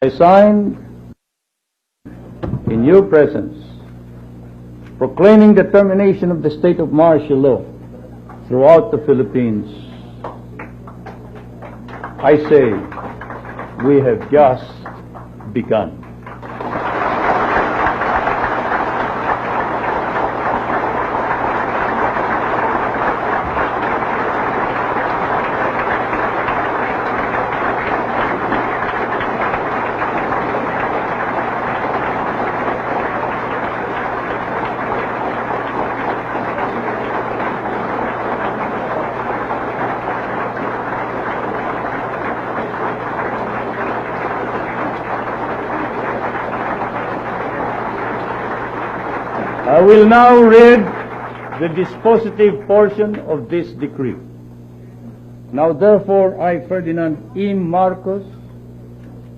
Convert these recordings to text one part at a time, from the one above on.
I sign in your presence, proclaiming the termination of the state of martial law throughout the Philippines. I say, we have just begun. I will now read the dispositive portion of this decree. Now therefore, I, Ferdinand E. Marcos,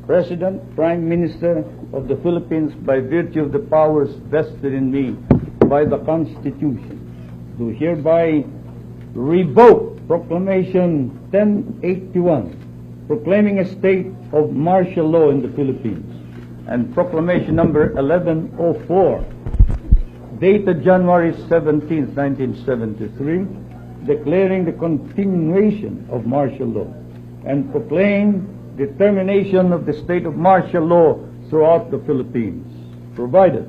President, Prime Minister of the Philippines, by virtue of the powers vested in me by the Constitution, do hereby revoke Proclamation 1081, proclaiming a state of martial law in the Philippines, and Proclamation number 1104, dated January 17, 1973, declaring the continuation of martial law, and proclaim the termination of the state of martial law throughout the Philippines, provided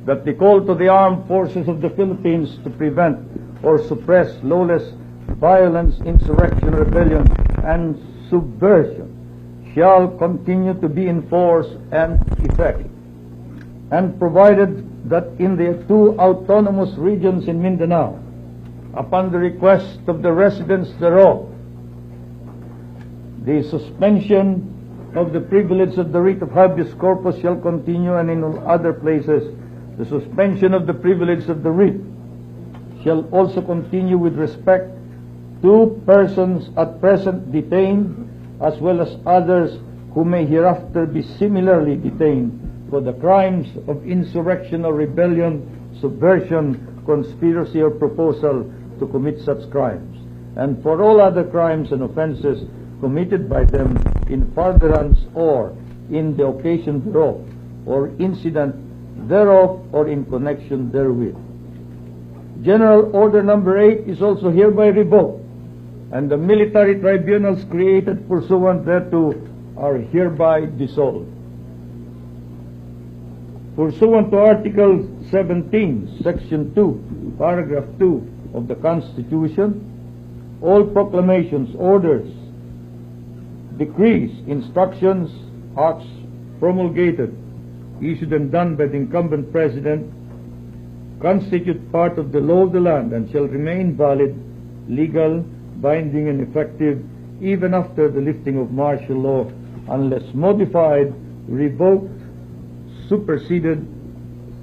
that the call to the armed forces of the Philippines to prevent or suppress lawless violence, insurrection, rebellion, and subversion shall continue to be in force and effect, and provided that in the two autonomous regions in Mindanao, upon the request of the residents thereof, the suspension of the privilege of the writ of habeas corpus shall continue, and in all other places the suspension of the privilege of the writ shall also continue with respect to persons at present detained, as well as others who may hereafter be similarly detained for the crimes of insurrection or rebellion, subversion, conspiracy, or proposal to commit such crimes, and for all other crimes and offenses committed by them in furtherance or in the occasion thereof, or incident thereof, or in connection therewith. General Order number 8 is also hereby revoked, and the military tribunals created pursuant thereto are hereby dissolved. Pursuant to Article 17, Section 2, Paragraph 2 of the Constitution, all proclamations, orders, decrees, instructions, acts promulgated, issued and done by the incumbent President constitute part of the law of the land and shall remain valid, legal, binding, and effective even after the lifting of martial law, unless modified, revoked, superseded,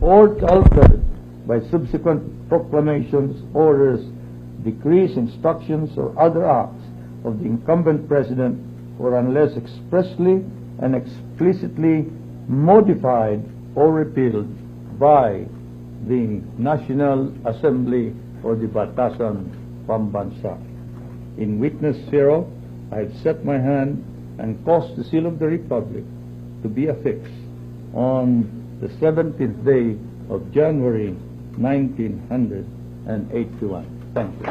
or altered by subsequent proclamations, orders, decrees, instructions, or other acts of the incumbent President, or unless expressly and explicitly modified or repealed by the National Assembly or the Batasan Pambansa. In witness hereof, I have set my hand and caused the seal of the Republic to be affixed on the 17th day of January 1981. Thank you.